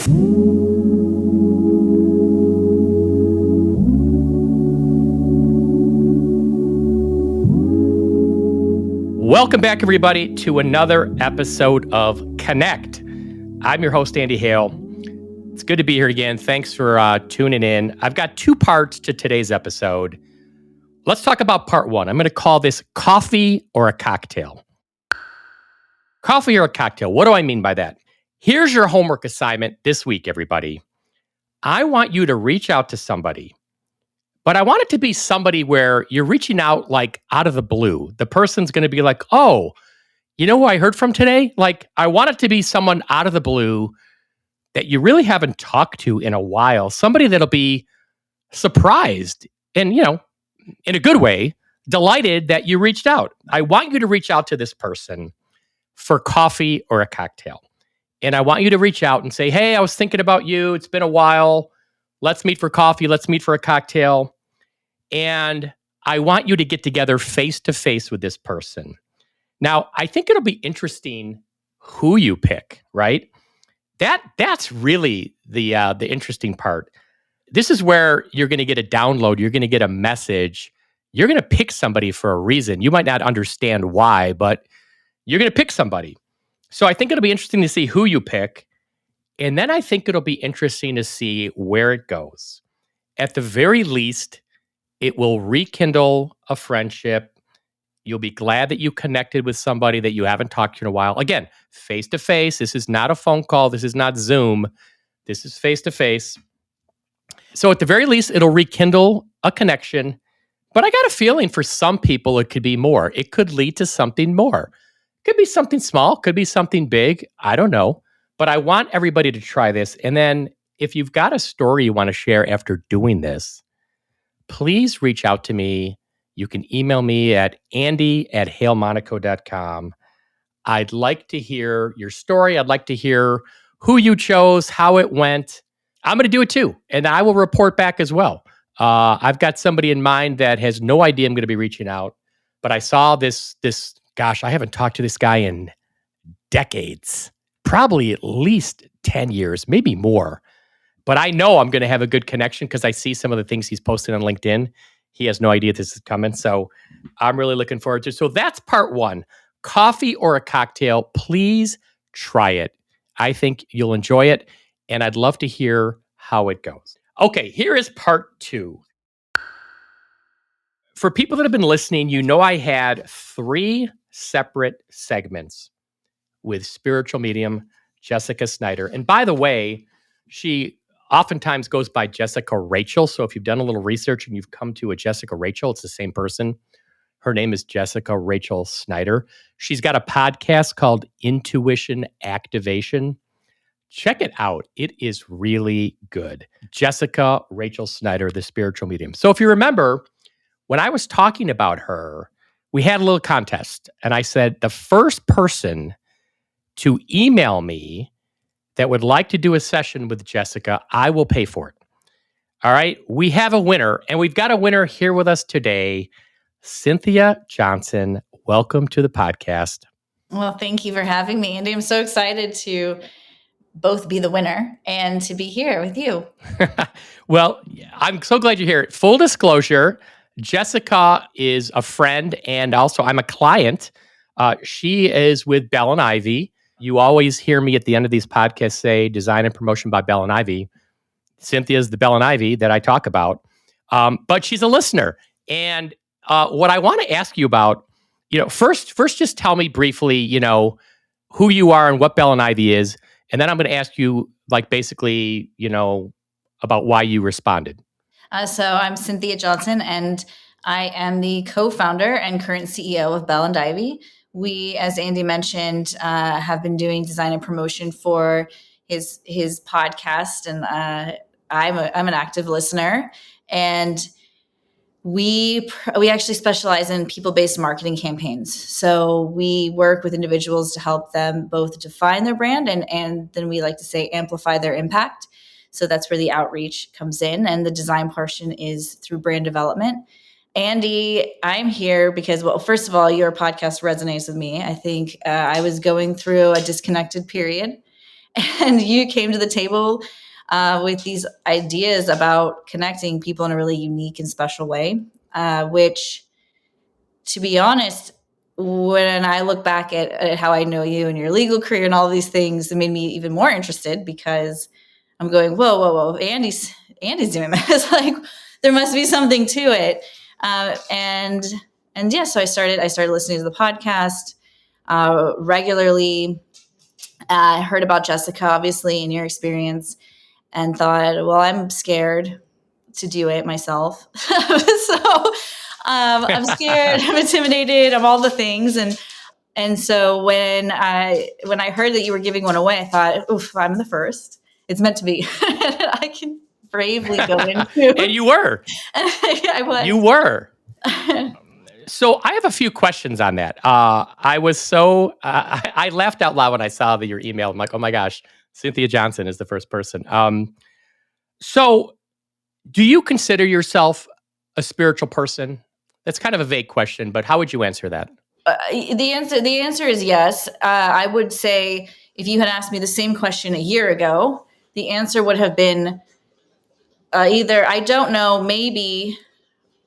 Welcome back, everybody, to another episode of Connect. I'm your host, Andy Hale. It's good to be here again. Thanks for tuning in. I've got two parts to today's episode. Let's talk about part one. I'm going to call this coffee or a cocktail. Coffee or a cocktail. What do I mean by that? Here's your homework assignment this week, everybody. I want you to reach out to somebody, but I want it to be somebody where you're reaching out like out of the blue. The person's going to be like, oh, you know who I heard from today? Like, I want it to be someone out of the blue that you really haven't talked to in a while. Somebody that'll be surprised and, in a good way, delighted that you reached out. I want you to reach out to this person for coffee or a cocktail. And I want you to reach out and say, hey, I was thinking about you. It's been a while. Let's meet for coffee. Let's meet for a cocktail. And I want you to get together face to face with this person. Now, I think it'll be interesting who you pick, right? That's really the interesting part. This is where you're going to get a download. You're going to get a message. You're going to pick somebody for a reason. You might not understand why, but you're going to pick somebody. So I think it'll be interesting to see who you pick. And then I think it'll be interesting to see where it goes. At the very least, it will rekindle a friendship. You'll be glad that you connected with somebody that you haven't talked to in a while. Again, face to face. This is not a phone call. This is not Zoom. This is face to face. So at the very least, it'll rekindle a connection. But I got a feeling for some people, it could be more. It could lead to something more. Could be something small. Could be something big. I don't know. But I want everybody to try this. And then if you've got a story you want to share after doing this, please reach out to me. You can email me at andy@halemonaco.com. I'd like to hear your story. I'd like to hear who you chose, how it went. I'm going to do it too, and I will report back as well. I've got somebody in mind that has no idea I'm going to be reaching out, but I saw this. Gosh, I haven't talked to this guy in decades, probably at least 10 years, maybe more. But I know I'm going to have a good connection because I see some of the things he's posted on LinkedIn. He has no idea this is coming. So I'm really looking forward to it. So that's part one. Coffee or a cocktail, please try it. I think you'll enjoy it. And I'd love to hear how it goes. Okay, here is part two. For people that have been listening, you know I had 3 separate segments with spiritual medium Jessica Snyder. And by the way, she oftentimes goes by Jessica Rachel. So if you've done a little research and you've come to a Jessica Rachel, it's the same person. Her name is Jessica Rachel Snyder. She's got a podcast called Intuition Activation. Check it out. It is really good. Jessica Rachel Snyder, the spiritual medium. So if you remember, when I was talking about her, we had a little contest. And I said, the first person to email me that would like to do a session with Jessica, I will pay for it. All right. We have a winner, and we've got a winner here with us today, Cynthia Johnson. Welcome to the podcast. Well, thank you for having me, Andy. I'm so excited to both be the winner and to be here with you. Well, I'm so glad you're here. Full disclosure, Jessica is a friend, and also I'm a client. She is with Bell and Ivy. You always hear me at the end of these podcasts say design and promotion by Bell and Ivy. Cynthia's the Bell and Ivy that I talk about. But she's a listener. And what I want to ask you about, first just tell me briefly, who you are and what Bell and Ivy is. And then I'm going to ask you basically, about why you responded. So I'm Cynthia Johnson, and I am the co-founder and current CEO of Bell and Ivy. We, as Andy mentioned, have been doing design and promotion for his podcast, and I'm an active listener. And we actually specialize in people-based marketing campaigns. So we work with individuals to help them both define their brand and then we like to say amplify their impact. So that's where the outreach comes in, and the design portion is through brand development. Andy, I'm here because, well, first of all, your podcast resonates with me. I think I was going through a disconnected period, And you came to the table with these ideas about connecting people in a really unique and special way, which, to be honest, when I look back at how I know you and your legal career and all of these things, it made me even more interested, because I'm going, whoa, whoa, whoa, Andy's doing this. Like, there must be something to it. And yeah, so I started listening to the podcast regularly. I heard about Jessica, obviously, in your experience, and thought, well, I'm scared to do it myself. So I'm scared, I'm intimidated, I'm all the things. And so when I heard that you were giving one away, I thought, oof, I'm the first. It's meant to be. I can bravely go into. And you were. I was. You were. So I have a few questions on that. I laughed out loud when I saw your email. I'm like, oh my gosh, Cynthia Johnson is the first person. So do you consider yourself a spiritual person? That's kind of a vague question, but how would you answer that? The answer is yes. I would say, if you had asked me the same question a year ago, the answer would have been either I don't know, maybe,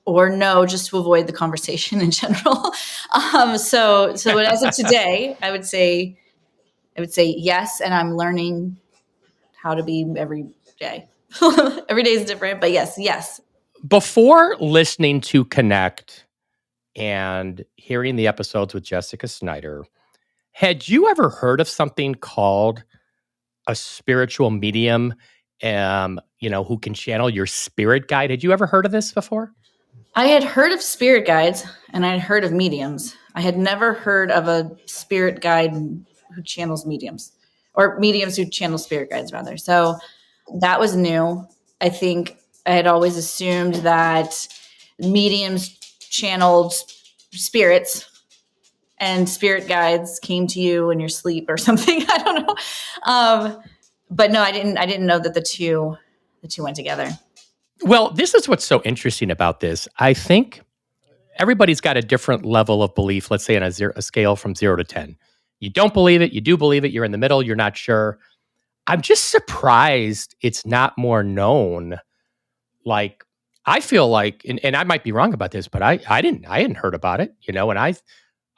or no, just to avoid the conversation in general. So as of today, I would say yes, and I'm learning how to be every day. Every day is different, but yes. Before listening to Connect and hearing the episodes with Jessica Snyder, had you ever heard of something called a spiritual medium, who can channel your spirit guide? Had you ever heard of this before? I had heard of spirit guides and I had heard of mediums. I had never heard of a spirit guide who channels mediums, or mediums who channel spirit guides, rather. So that was new. I think I had always assumed that mediums channeled spirits and spirit guides came to you in your sleep or something. I don't know. But no, I didn't know that the two went together. Well, this is what's so interesting about this. I think everybody's got a different level of belief, let's say on a scale from 0 to 10. You don't believe it, you do believe it, you're in the middle, you're not sure. I'm just surprised it's not more known. Like, I feel like, and I might be wrong about this, but I hadn't heard about it, and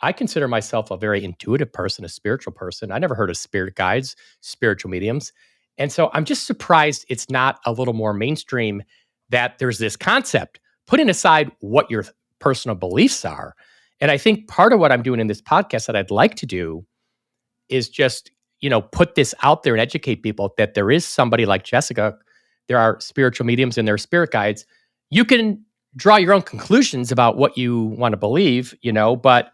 I consider myself a very intuitive person, a spiritual person. I never heard of spirit guides, spiritual mediums. And so I'm just surprised it's not a little more mainstream, that there's this concept, putting aside what your personal beliefs are. And I think part of what I'm doing in this podcast that I'd like to do is just, put this out there and educate people that there is somebody like Jessica. There are spiritual mediums and there are spirit guides. You can draw your own conclusions about what you want to believe, but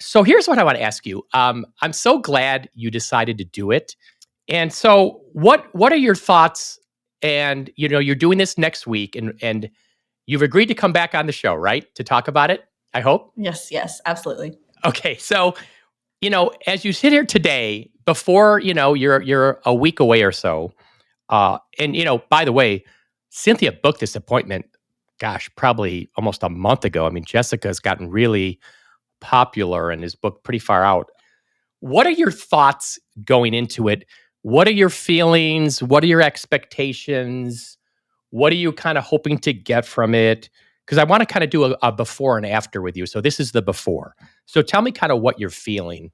so here's what I want to ask you. I'm so glad you decided to do it. And so what are your thoughts? And, you're doing this next week and you've agreed to come back on the show, right? To talk about it, I hope? Yes, absolutely. Okay. So, as you sit here today, before, you're a week away or so, and, by the way, Cynthia booked this appointment, gosh, probably almost a month ago. I mean, Jessica's gotten really popular and is booked pretty far out. What are your thoughts going into it? What are your feelings? What are your expectations? What are you kind of hoping to get from it? Because I want to kind of do a before and after with you. So this is the before. So tell me kind of what you're feeling.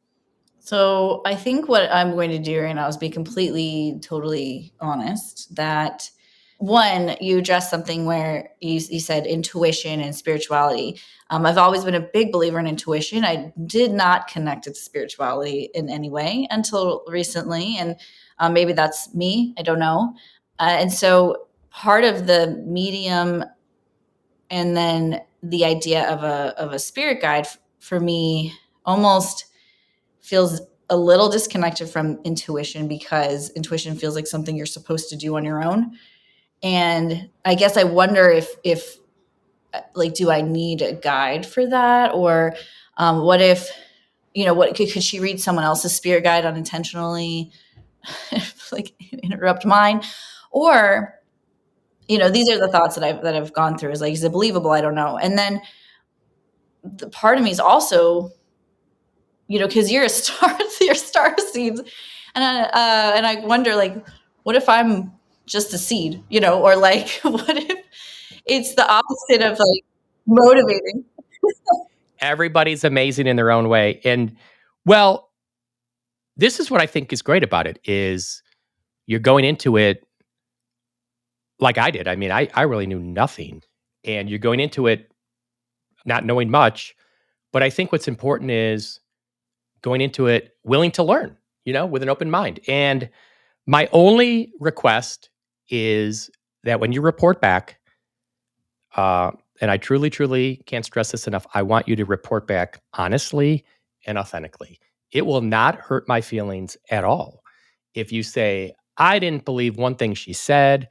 So I think what I'm going to do right now is be completely, totally honest that, one, you addressed something where you said intuition and spirituality. I've always been a big believer in intuition. I did not connect it to spirituality in any way until recently. And maybe that's me. I don't know. And so part of the medium and then the idea of a spirit guide for me almost feels a little disconnected from intuition, because intuition feels like something you're supposed to do on your own. And I guess I wonder if like, do I need a guide for that? Or what if, what could she read someone else's spirit guide unintentionally, like interrupt mine? Or, these are the thoughts that I've gone through, is like, is it believable? I don't know. And then the part of me is also, because you're a star, you're star seeds. And I wonder, like, what if I'm just a seed, or like, what if it's the opposite of like motivating? Everybody's amazing in their own way. And well, this is what I think is great about it is you're going into it like I did. I mean, I really knew nothing. And you're going into it not knowing much. But I think what's important is going into it willing to learn, with an open mind. And my only request is that when you report back, and I truly, truly can't stress this enough, I want you to report back honestly and authentically. It will not hurt my feelings at all. If you say, I didn't believe one thing she said,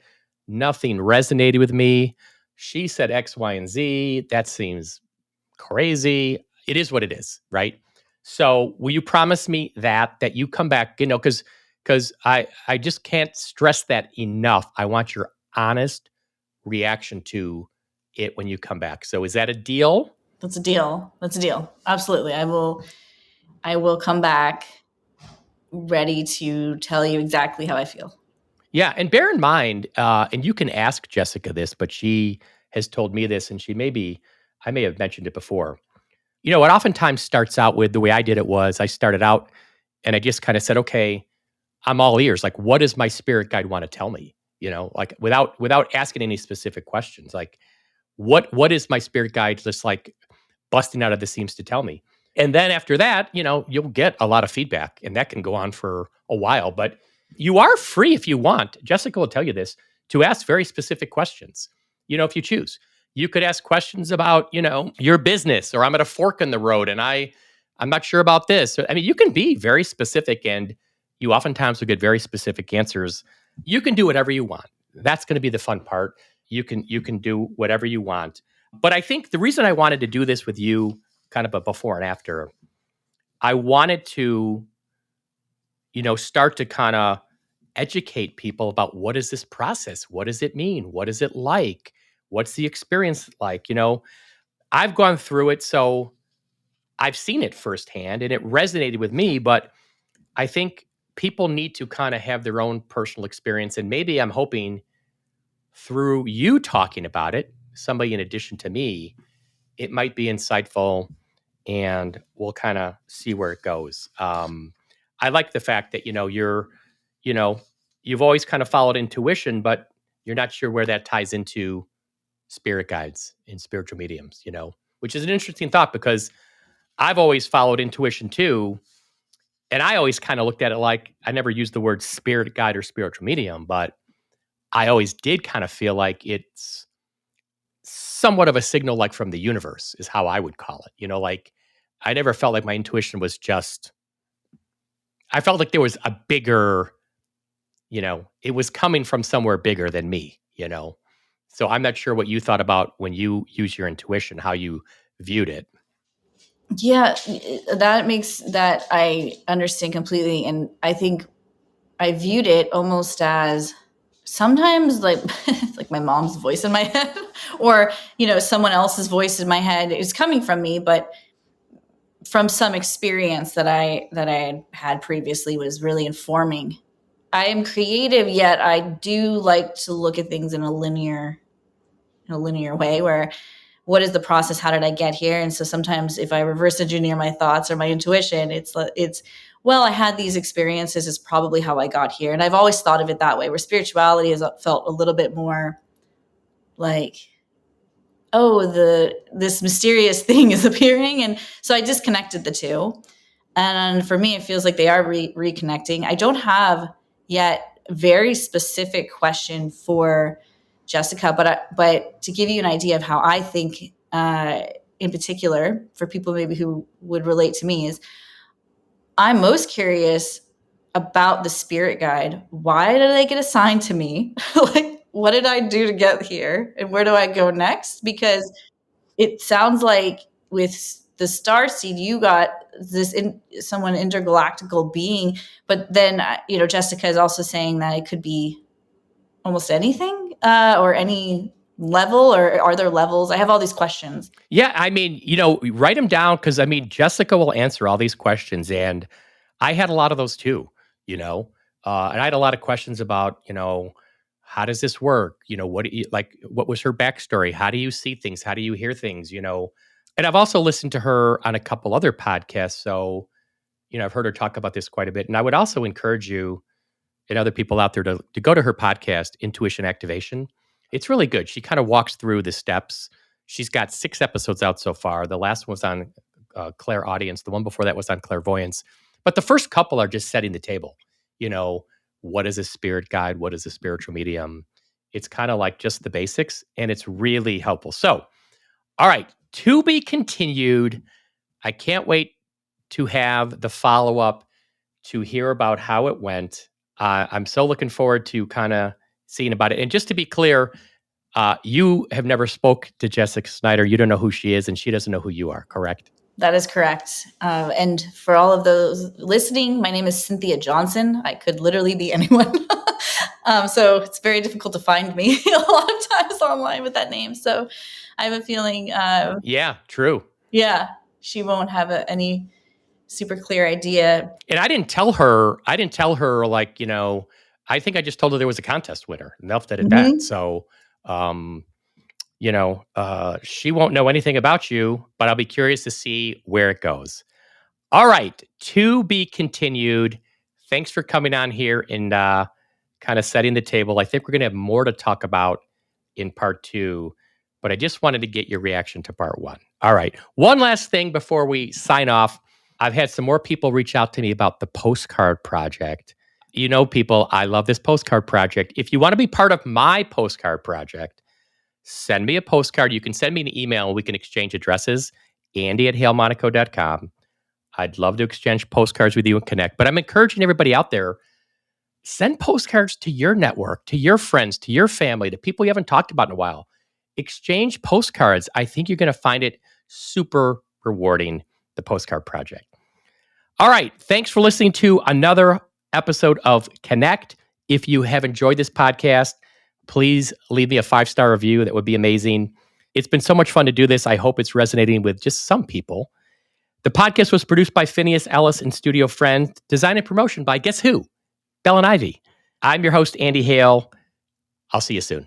nothing resonated with me, she said X, Y, and Z, that seems crazy. It is what it is, right? So will you promise me that you come back, because I just can't stress that enough. I want your honest reaction to it when you come back. So is that a deal? That's a deal. That's a deal. Absolutely. I will come back ready to tell you exactly how I feel. Yeah, and bear in mind, and you can ask Jessica this, but she has told me this, and I may have mentioned it before. It oftentimes starts out with the way I did it was I started out and I just kind of said, okay, I'm all ears. Like, what does my spirit guide want to tell me? Like without asking any specific questions. Like, what is my spirit guide just like busting out of the seams to tell me? And then after that, you'll get a lot of feedback, and that can go on for a while. But you are free if you want. Jessica will tell you this to ask very specific questions. If you choose, you could ask questions about, your business, or I'm at a fork in the road and I'm not sure about this. I mean, you can be very specific, and you oftentimes will get very specific answers. You can do whatever you want. That's going to be the fun part. You can do whatever you want. But I think the reason I wanted to do this with you, kind of a before and after, I wanted to, start to kind of educate people about what is this process? What does it mean? What is it like? What's the experience like? I've gone through it, so I've seen it firsthand and it resonated with me, but I think people need to kind of have their own personal experience. And maybe I'm hoping through you talking about it, somebody in addition to me, it might be insightful, and we'll kind of see where it goes. I like the fact that, you know, you've always kind of followed intuition, but you're not sure where that ties into spirit guides and spiritual mediums, which is an interesting thought because I've always followed intuition too. And I always kind of looked at it like I never used the word spirit guide or spiritual medium, but I always did kind of feel like it's somewhat of a signal, like from the universe, is how I would call it. Like I never felt like my intuition was just, I felt like there was a bigger, it was coming from somewhere bigger than me. So I'm not sure what you thought about when you use your intuition, how you viewed it. Yeah, that makes that I understand completely. And I think I viewed it almost as sometimes like like my mom's voice in my head, or someone else's voice in my head is coming from me, but from some experience that I had previously was really informing. I am creative, yet I do like to look at things in a linear way, where what is the process? How did I get here? And so sometimes if I reverse engineer my thoughts or my intuition, well, I had these experiences, is probably how I got here. And I've always thought of it that way, where spirituality has felt a little bit more like, oh, this mysterious thing is appearing. And so I disconnected the two. And for me, it feels like they are reconnecting. I don't have yet a very specific question for Jessica, but to give you an idea of how I think, in particular, for people maybe who would relate to me, is I'm most curious about the spirit guide. Why did they get assigned to me? Like, what did I do to get here, and where do I go next? Because it sounds like with the star seed, you got someone intergalactical being, but then Jessica is also saying that it could be almost anything, or any level, or are there levels? I have all these questions. Yeah, I mean, write them down because I mean, Jessica will answer all these questions, and I had a lot of those too. you know? And I had a lot of questions about, how does this work? What do you like? What was her backstory? How do you see things? How do you hear things? And I've also listened to her on a couple other podcasts. So, I've heard her talk about this quite a bit. And I would also encourage you and other people out there to go to her podcast, Intuition Activation. It's really good. She kind of walks through the steps. She's got 6 episodes out so far. The last one was on clairaudience. The one before that was on clairvoyance. But the first couple are just setting the table. You know, what is a spirit guide? What is a spiritual medium? It's kind of like just the basics, and it's really helpful. So, all right, to be continued. I can't wait to have the follow up to hear about how it went. I'm so looking forward to kind of seeing about it. And just to be clear, you have never spoke to Jessica Snyder. You don't know who she is, and she doesn't know who you are, correct? That is correct. And for all of those listening, my name is Cynthia Johnson. I could literally be anyone. So it's very difficult to find me a lot of times online with that name. So I have a feeling, Yeah, true. yeah, she won't have any super clear idea. And I didn't tell her, like, I think I just told her there was a contest winner and left it at that. So, she won't know anything about you, but I'll be curious to see where it goes. All right, to be continued. Thanks for coming on here and kind of setting the table. I think we're going to have more to talk about in part 2, but I just wanted to get your reaction to part 1. All right, one last thing before we sign off. I've had some more people reach out to me about the postcard project. People, I love this postcard project. If you want to be part of my postcard project, send me a postcard. You can send me an email. We can exchange addresses, andy@halemonaco.com. I'd love to exchange postcards with you and connect. But I'm encouraging everybody out there, send postcards to your network, to your friends, to your family, to people you haven't talked about in a while. Exchange postcards. I think you're going to find it super rewarding, the postcard project. All right. Thanks for listening to another episode of Connect. If you have enjoyed this podcast, please leave me a 5-star review. That would be amazing. It's been so much fun to do this. I hope it's resonating with just some people. The podcast was produced by Phineas Ellis and Studio Friend, design and promotion by guess who? Bell and Ivy. I'm your host, Andy Hale. I'll see you soon.